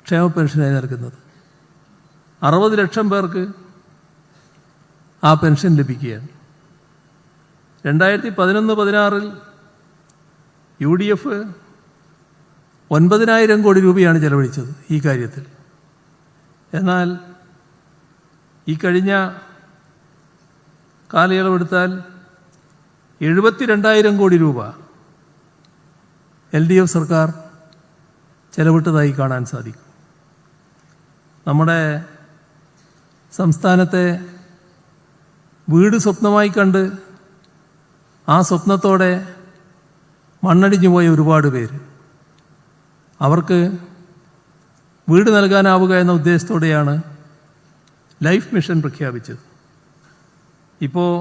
ക്ഷേമ പെൻഷനായി നൽകുന്നത്. 60 ലക്ഷം പേർക്ക് ആ പെൻഷൻ ലഭിക്കുകയാണ്. 2011-16 UDF 9,000 കോടി രൂപയാണ് ചെലവഴിച്ചത് ഈ കാര്യത്തിൽ. എന്നാൽ ഈ കഴിഞ്ഞ കാലയളവെടുത്താൽ 72,000 കോടി രൂപ LDF സർക്കാർ ചെലവിട്ടതായി കാണാൻ സാധിക്കും. നമ്മുടെ സംസ്ഥാനത്തെ വീട് സ്വപ്നമായി കണ്ട് ആ സ്വപ്നത്തോടെ മണ്ണടിഞ്ഞു പോയ ഒരുപാട് പേര്, അവർക്ക് വീട് നൽകാനാവുക എന്ന ഉദ്ദേശത്തോടെയാണ് ലൈഫ് മിഷൻ പ്രഖ്യാപിച്ചത്. ഇപ്പോൾ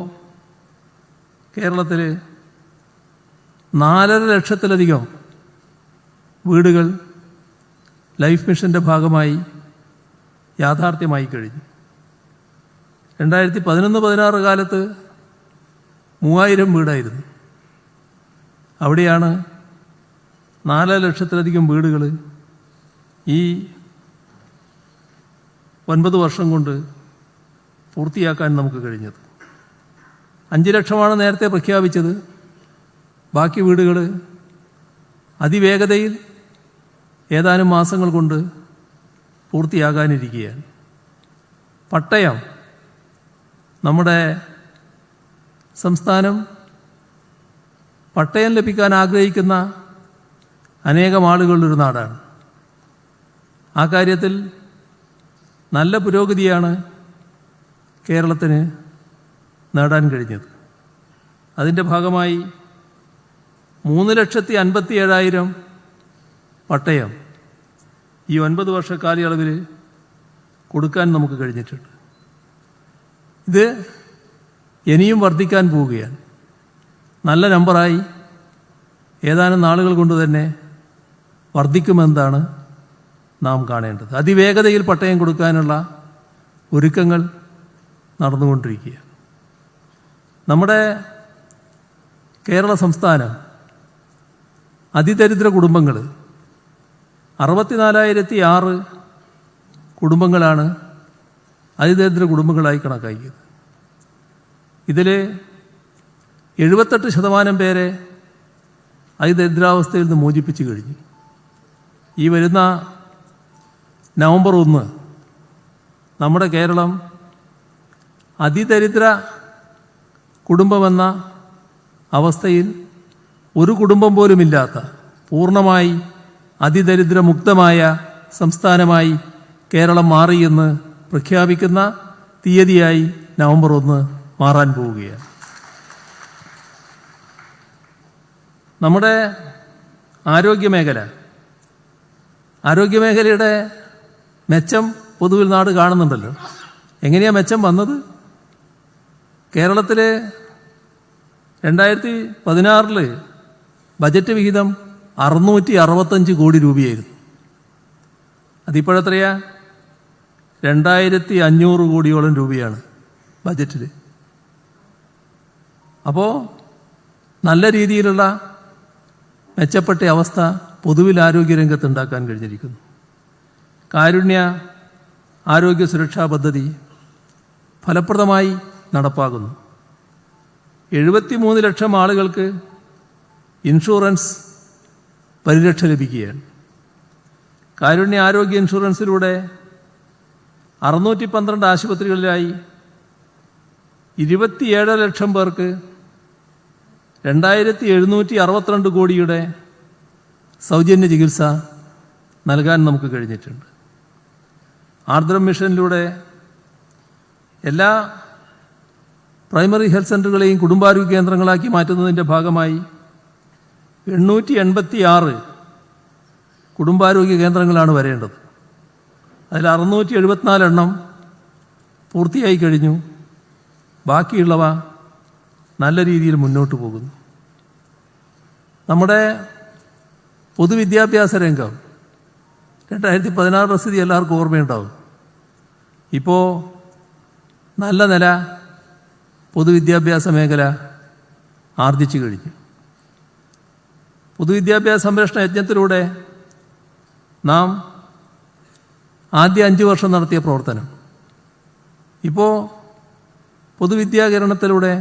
കേരളത്തിൽ 4.5 ലക്ഷത്തിലധികം വീടുകൾ ലൈഫ് മിഷൻ്റെ ഭാഗമായി യാഥാർത്ഥ്യമായി കഴിഞ്ഞു. 2011-16 കാലത്ത് 3000 വീടായിരുന്നു. അവിടെയാണ് 4 ലക്ഷത്തിലധികം വീടുകൾ ഈ 9 വർഷം കൊണ്ട് പൂർത്തിയാക്കാൻ നമുക്ക് കഴിഞ്ഞത്. 5 ലക്ഷമാണ് നേരത്തെ പ്രഖ്യാപിച്ചത്. ബാക്കി വീടുകൾ അതിവേഗതയിൽ ഏതാനും മാസങ്ങൾ കൊണ്ട് പൂർത്തിയാകാനിരിക്കുകയാണ്. പട്ടയം, നമ്മുടെ സംസ്ഥാനം പട്ടയം ലഭിക്കാൻ ആഗ്രഹിക്കുന്ന അനേകം ആളുകളുള്ളൊരു നാടാണ്. ആ കാര്യത്തിൽ നല്ല പുരോഗതിയാണ് കേരളത്തിന് നേടാൻ കഴിഞ്ഞത്. അതിൻ്റെ ഭാഗമായി 3,57,000 പട്ടയം ഈ 9 വർഷ കാലയളവിൽ കൊടുക്കാൻ നമുക്ക് കഴിഞ്ഞിട്ടുണ്ട്. ഇത് ഇനിയും വർദ്ധിക്കാൻ പോവുകയാണ്. നല്ല നമ്പറായി ഏതാനും നാളുകൾ കൊണ്ട് തന്നെ വർദ്ധിക്കുമെന്നാണ് നാം കാണേണ്ടത്. അതിവേഗതയിൽ പട്ടയം കൊടുക്കാനുള്ള ഒരുക്കങ്ങൾ നടന്നുകൊണ്ടിരിക്കുകയാണ്. നമ്മുടെ കേരള സംസ്ഥാനം അതിദരിദ്ര കുടുംബങ്ങൾ 64,006 കുടുംബങ്ങളാണ് അതിദരിദ്ര കുടുംബങ്ങളായി കണക്കാക്കിയത്. ഇതിൽ 78% പേരെ അതിദരിദ്രാവസ്ഥയിൽ നിന്ന് മോചിപ്പിച്ചു കഴിഞ്ഞു. ഈ വരുന്ന നവംബർ 1 നമ്മുടെ കേരളം അതിദരിദ്ര കുടുംബമെന്ന അവസ്ഥയിൽ ഒരു കുടുംബം പോലുമില്ലാത്ത പൂർണ്ണമായി അതിദരിദ്രമുക്തമായ സംസ്ഥാനമായി കേരളം മാറിയെന്ന് പ്രഖ്യാപിക്കുന്ന തീയതിയായി നവംബർ 1 മാറാൻ പോവുകയാണ്. നമ്മുടെ ആരോഗ്യമേഖലയുടെ മെച്ചം പൊതുവിൽ നാട് കാണുന്നുണ്ടല്ലോ. എങ്ങനെയാണ് മെച്ചം വന്നത്? കേരളത്തിൽ 2016 ബജറ്റ് വിഹിതം 665 കോടി രൂപയായിരുന്നു. അതിപ്പോഴെത്രയാ? 2,500 കോടിയോളം രൂപയാണ് ബജറ്റിൽ. അപ്പോൾ നല്ല രീതിയിലുള്ള മെച്ചപ്പെട്ട അവസ്ഥ പൊതുവിൽ ആരോഗ്യരംഗത്ത് ഉണ്ടാക്കാൻ കഴിഞ്ഞിരിക്കുന്നു. കാരുണ്യ ആരോഗ്യ സുരക്ഷാ പദ്ധതി ഫലപ്രദമായി നടപ്പാകുന്നു. 73 ലക്ഷം ആളുകൾക്ക് ഇൻഷുറൻസ് പരിരക്ഷ ലഭിക്കുകയാണ്. കാരുണ്യ ആരോഗ്യ ഇൻഷുറൻസിലൂടെ 612 ആശുപത്രികളിലായി 27 ലക്ഷം പേർക്ക് 2,762 കോടിയുടെ സൗജന്യ ചികിത്സ നൽകാൻ നമുക്ക് കഴിഞ്ഞിട്ടുണ്ട്. ആർദ്രം മിഷനിലൂടെ എല്ലാ പ്രൈമറി ഹെൽത്ത് സെൻ്ററുകളെയും കുടുംബാരോഗ്യ കേന്ദ്രങ്ങളാക്കി മാറ്റുന്നതിൻ്റെ ഭാഗമായി 886 കുടുംബാരോഗ്യ കേന്ദ്രങ്ങളാണ് വരേണ്ടത്. അതിൽ 674 എണ്ണം പൂർത്തിയായി കഴിഞ്ഞു. ബാക്കിയുള്ളവ നല്ല രീതിയിൽ മുന്നോട്ട് പോകുന്നു. നമ്മുടെ പൊതുവിദ്യാഭ്യാസ രംഗം 2016 സ്ഥിതി എല്ലാവർക്കും ഓർമ്മയുണ്ടാവും. ഇപ്പോൾ നല്ല നില പൊതുവിദ്യാഭ്യാസ മേഖല ആർജിച്ചു കഴിഞ്ഞു. പൊതുവിദ്യാഭ്യാസ സംരക്ഷണ യജ്ഞത്തിലൂടെ നാം ആദ്യ 5 വർഷം നടത്തിയ പ്രവർത്തനം ഇപ്പോൾ പൊതുവിദ്യാകരണത്തിലൂടെ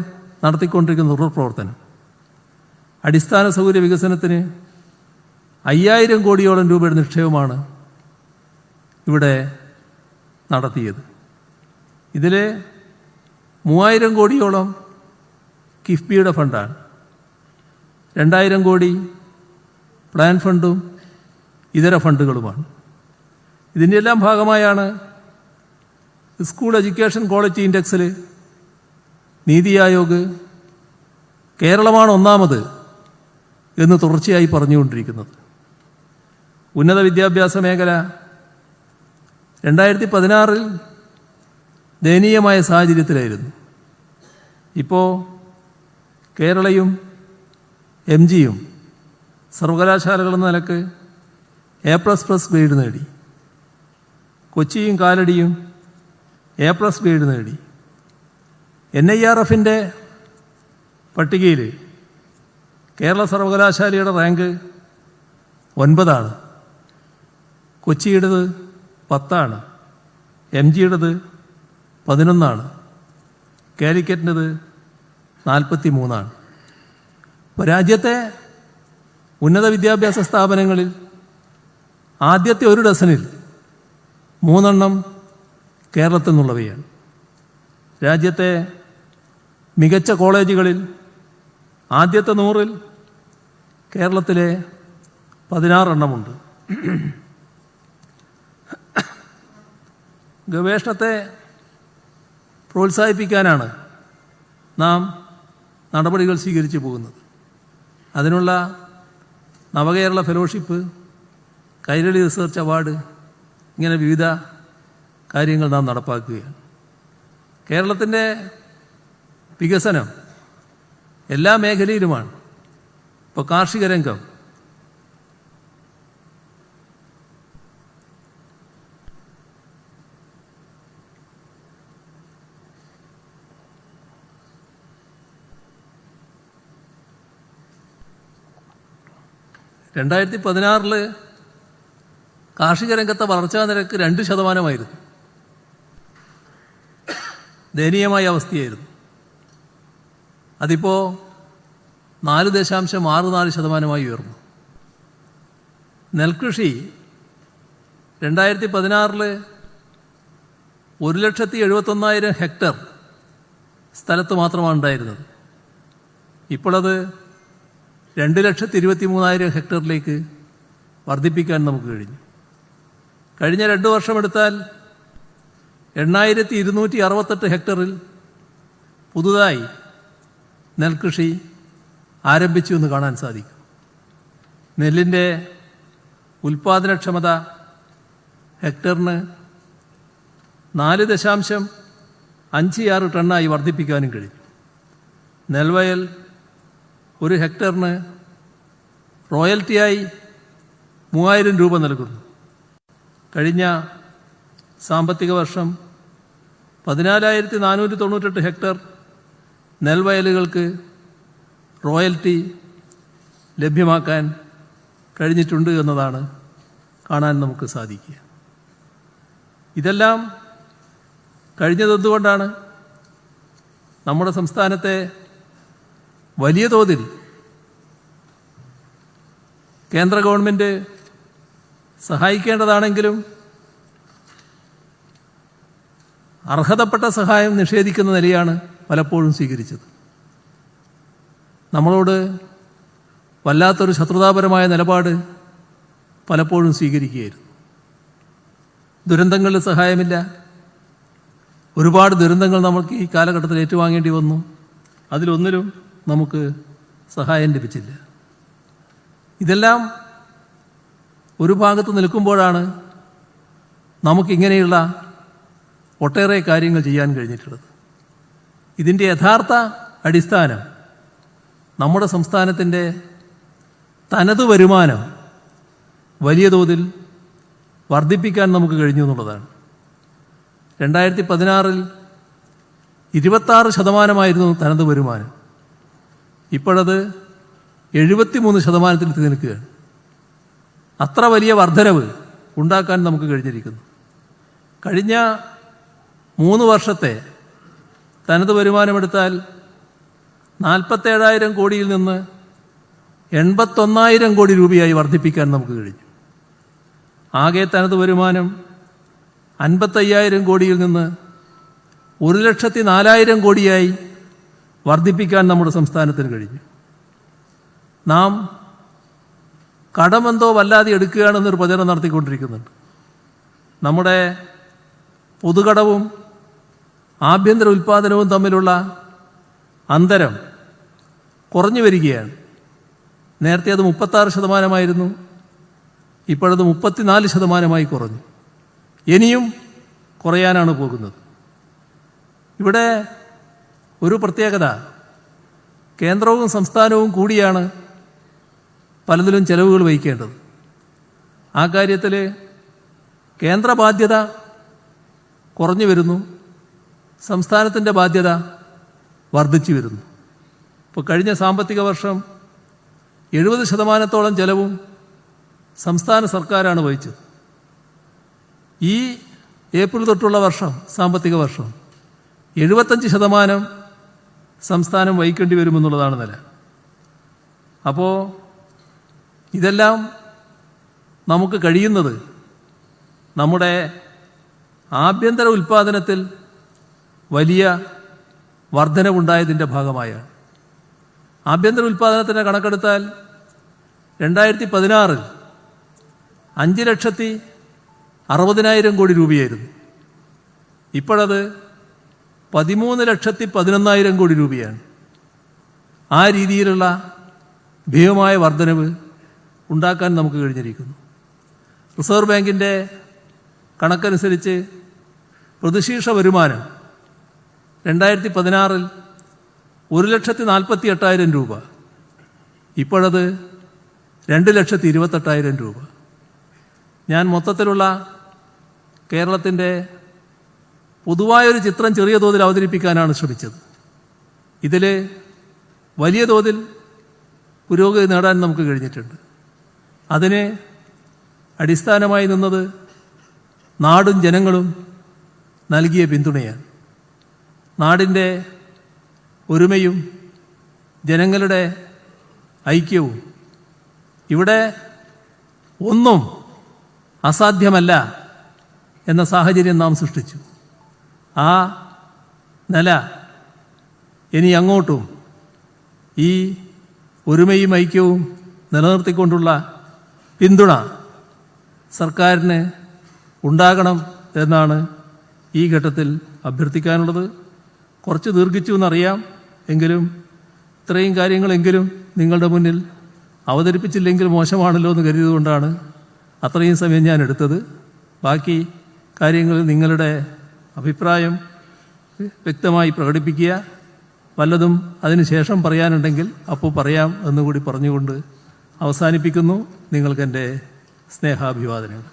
നടത്തിക്കൊണ്ടിരിക്കുന്ന തുടർ പ്രവർത്തനം അടിസ്ഥാന സൗകര്യ വികസനത്തിന് 5000 കോടിയോളം രൂപയുടെ നിക്ഷേപമാണ് ഇവിടെ നടത്തിയത്. ഇതിൽ 3000 കോടിയോളം കിഫ്ബിയുടെ ഫണ്ടാണ്, 2000 കോടി പ്ലാൻ ഫണ്ടും ഇതര ഫണ്ടുകളുമാണ്. ഇതിൻ്റെ എല്ലാം ഭാഗമായാണ് school education quality ഇൻഡെക്സിൽ NITI Aayog കേരളമാണ് ഒന്നാമത് എന്ന് തുടർച്ചയായി പറഞ്ഞുകൊണ്ടിരിക്കുന്നത്. ഉന്നത വിദ്യാഭ്യാസ മേഖല 2016 ദയനീയമായ സാഹചര്യത്തിലായിരുന്നു. ഇപ്പോൾ കേരളയും MGയും സർവകലാശാലകൾ എന്ന നിലക്ക് A++ ഗ്രേഡ് നേടി. കൊച്ചിയും കാലടിയും A+ ഗ്രേഡ് നേടി. NIRFൻ്റെ പട്ടികയിൽ കേരള സർവകലാശാലയുടെ റാങ്ക് 9ആണ്, കൊച്ചിയുടേത് 10ആണ്, MGയുടേത് 11ആണ്, കാലിക്കറ്റിൻ്റെത് 43ആണ്. ഇപ്പോൾ രാജ്യത്തെ ഉന്നത വിദ്യാഭ്യാസ സ്ഥാപനങ്ങളിൽ ആദ്യത്തെ 1 ഡസനിൽ 3 കേരളത്തിൽ നിന്നുള്ളവയാണ്. രാജ്യത്തെ മികച്ച കോളേജുകളിൽ ആദ്യത്തെ 100ൽ കേരളത്തിലെ 16 ഗവേഷണത്തെ പ്രോത്സാഹിപ്പിക്കാനാണ് നാം നടപടികൾ സ്വീകരിച്ചു പോകുന്നത്. അതിനുള്ള നവകേരള ഫെലോഷിപ്പ്, കൈരളി റിസർച്ച് അവാർഡ്, ഇങ്ങനെ വിവിധ കാര്യങ്ങൾ നാം നടപ്പാക്കുകയാണ്. കേരളത്തിൻ്റെ വികസനം എല്ലാ മേഖലയിലുമാണ്. ഇപ്പോൾ കാർഷിക രംഗം, രണ്ടായിരത്തി 2016 കാർഷിക രംഗത്തെ വളർച്ചാ നിരക്ക് 2%. ദയനീയമായ അവസ്ഥയായിരുന്നു. അതിപ്പോൾ 4.64% ഉയർന്നു. നെൽകൃഷി 2016 1,71,000 ഹെക്ടർ സ്ഥലത്ത് മാത്രമാണ് ഉണ്ടായിരുന്നത്. ഇപ്പോഴത് 2,23,000 ഹെക്ടറിലേക്ക് വർദ്ധിപ്പിക്കാൻ നമുക്ക് കഴിഞ്ഞു. കഴിഞ്ഞ 2 വർഷമെടുത്താൽ 8,268 ഹെക്ടറിൽ പുതുതായി നെൽകൃഷി ആരംഭിച്ചു എന്ന് കാണാൻ സാധിക്കും. നെല്ലിൻ്റെ ഉൽപാദനക്ഷമത ഹെക്ടറിന് 4.56 ടണ്ണായി വർദ്ധിപ്പിക്കാനും കഴിഞ്ഞു. നെൽവയൽ 1 ഹെക്ടറിന് റോയൽറ്റിയായി 3,000 രൂപ നൽകുന്നു. കഴിഞ്ഞ സാമ്പത്തിക വർഷം 14,498 ഹെക്ടർ നെൽവയലുകൾക്ക് റോയൽറ്റി ലഭ്യമാക്കാൻ കഴിഞ്ഞിട്ടുണ്ട് എന്നതാണ് കാണാൻ നമുക്ക് സാധിക്കുക. ഇതെല്ലാം കഴിഞ്ഞതെന്തുകൊണ്ടാണ്? നമ്മുടെ സംസ്ഥാനത്തെ വലിയ തോതിൽ കേന്ദ്ര ഗവൺമെൻറ് സഹായിക്കേണ്ടതാണെങ്കിലും അർഹതപ്പെട്ട സഹായം നിഷേധിക്കുന്ന നിലയാണ് പലപ്പോഴും സ്വീകരിച്ചത്. നമ്മളോട് വല്ലാത്തൊരു ശത്രുതാപരമായ നിലപാട് പലപ്പോഴും സ്വീകരിക്കുകയായിരുന്നു. ദുരന്തങ്ങളിൽ സഹായമില്ല. ഒരുപാട് ദുരന്തങ്ങൾ നമുക്ക് ഈ കാലഘട്ടത്തിൽ ഏറ്റുവാങ്ങേണ്ടി വന്നു. അതിലൊന്നിലും നമുക്ക് സഹായം ലഭിച്ചില്ല. ഇതെല്ലാം ഒരു ഭാഗത്ത് നിൽക്കുമ്പോഴാണ് നമുക്കിങ്ങനെയുള്ള ഒട്ടേറെ കാര്യങ്ങൾ ചെയ്യാൻ കഴിഞ്ഞിട്ടുള്ളത്. ഇതിൻ്റെ യഥാർത്ഥ അടിസ്ഥാനം നമ്മുടെ സംസ്ഥാനത്തിൻ്റെ തനത് വരുമാനം വലിയ തോതിൽ വർദ്ധിപ്പിക്കാൻ നമുക്ക് കഴിഞ്ഞു എന്നുള്ളതാണ്. 2016 26% തനത് വരുമാനം. ഇപ്പോഴത് 73% നിൽക്കുകയാണ്. അത്ര വലിയ വർധനവ് ഉണ്ടാക്കാൻ നമുക്ക് കഴിഞ്ഞിരിക്കുന്നു. കഴിഞ്ഞ 3 വർഷത്തെ തനത് വരുമാനമെടുത്താൽ 47,000 കോടിയിൽ നിന്ന് 81,000 കോടി രൂപയായി വർദ്ധിപ്പിക്കാൻ നമുക്ക് കഴിഞ്ഞു. ആകെ തനത് വരുമാനം 55,000 കോടിയിൽ നിന്ന് 1,04,000 കോടിയായി വർദ്ധിപ്പിക്കാൻ നമ്മുടെ സംസ്ഥാനത്തിന് കഴിഞ്ഞു. നാം കടമെന്തോ വല്ലാതെ എടുക്കുകയാണെന്നൊരു പ്രചരണം നടത്തിക്കൊണ്ടിരിക്കുന്നുണ്ട്. നമ്മുടെ പൊതുകടവും ആഭ്യന്തര ഉൽപ്പാദനവും തമ്മിലുള്ള അന്തരം കുറഞ്ഞു വരികയാണ്. നേരത്തെ അത് 36%, ഇപ്പോഴത് 34% കുറഞ്ഞു. ഇനിയും കുറയാനാണ് പോകുന്നത്. ഇവിടെ ഒരു പ്രത്യേകത, കേന്ദ്രവും സംസ്ഥാനവും കൂടിയാണ് പലതിലും ചെലവുകൾ വഹിക്കേണ്ടത്. ആ കാര്യത്തിൽ കേന്ദ്ര ബാധ്യത കുറഞ്ഞു വരുന്നു, സംസ്ഥാനത്തിൻ്റെ ബാധ്യത വർദ്ധിച്ചു വരുന്നു. ഇപ്പോൾ കഴിഞ്ഞ സാമ്പത്തിക വർഷം 70% ചെലവും സംസ്ഥാന സർക്കാരാണ് വഹിച്ചത്. ഈ ഏപ്രിൽ തൊട്ടുള്ള വർഷം, സാമ്പത്തിക വർഷം 75% സംസ്ഥാനം വഹിക്കേണ്ടി വരുമെന്നുള്ളതാണ് നില. അപ്പോൾ ഇതെല്ലാം നമുക്ക് കഴിയുന്നത് നമ്മുടെ ആഭ്യന്തര ഉൽപ്പാദനത്തിൽ വലിയ വർധനവുണ്ടായതിൻ്റെ ഭാഗമായാണ്. ആഭ്യന്തര ഉൽപ്പാദനത്തിൻ്റെ കണക്കെടുത്താൽ 2016 5,60,000 കോടി രൂപയായിരുന്നു. ഇപ്പോഴത് 13,11,000 കോടി രൂപയാണ്. ആ രീതിയിലുള്ള ഭീമമായ വർധനവ് ഉണ്ടാക്കാൻ നമുക്ക് കഴിഞ്ഞിരിക്കുന്നു. റിസർവ് ബാങ്കിൻ്റെ കണക്കനുസരിച്ച് പ്രതിശീർഷ വരുമാനം 2016 1,48,000 രൂപ, ഇപ്പോഴത് 2,28,000 രൂപ. ഞാൻ മൊത്തത്തിലുള്ള കേരളത്തിൻ്റെ പൊതുവായൊരു ചിത്രം ചെറിയ തോതിൽ അവതരിപ്പിക്കാനാണ് ശ്രമിച്ചത്. ഇതിൽ വലിയ തോതിൽ പുരോഗതി നേടാൻ നമുക്ക് കഴിഞ്ഞിട്ടുണ്ട്. അതിന് അടിസ്ഥാനമായി നിന്നത് നാടും ജനങ്ങളും നൽകിയ പിന്തുണയാണ്. നാടിൻ്റെ ഒരുമയും ജനങ്ങളുടെ ഐക്യവും. ഇവിടെ ഒന്നും അസാധ്യമല്ല എന്ന സാഹചര്യം നാം സൃഷ്ടിച്ചു. ആ നില ഇനി അങ്ങോട്ടും ഈ ഒരുമയും ഐക്യവും നിലനിർത്തിക്കൊണ്ടുള്ള പിന്തുണ സർക്കാരിന് ഉണ്ടാകണം എന്നാണ് ഈ ഘട്ടത്തിൽ അഭ്യർത്ഥിക്കാനുള്ളത്. കുറച്ച് ദീർഘിച്ചു എന്നറിയാം, എങ്കിലും ഇത്രയും കാര്യങ്ങളെങ്കിലും നിങ്ങളുടെ മുന്നിൽ അവതരിപ്പിച്ചില്ലെങ്കിൽ മോശമാണല്ലോ എന്ന് കരുതിയതുകൊണ്ടാണ് അത്രയും സമയം ഞാൻ എടുത്തത്. ബാക്കി കാര്യങ്ങളിൽ നിങ്ങളുടെ അഭിപ്രായം വ്യക്തമായി പ്രകടിപ്പിക്കുക. വല്ലതും അതിനുശേഷം പറയാനുണ്ടെങ്കിൽ അപ്പോൾ പറയാം എന്നുകൂടി പറഞ്ഞുകൊണ്ട് അവസാനിപ്പിക്കുന്നു. നിങ്ങൾക്കെൻ്റെ സ്നേഹാഭിവാദനങ്ങൾ.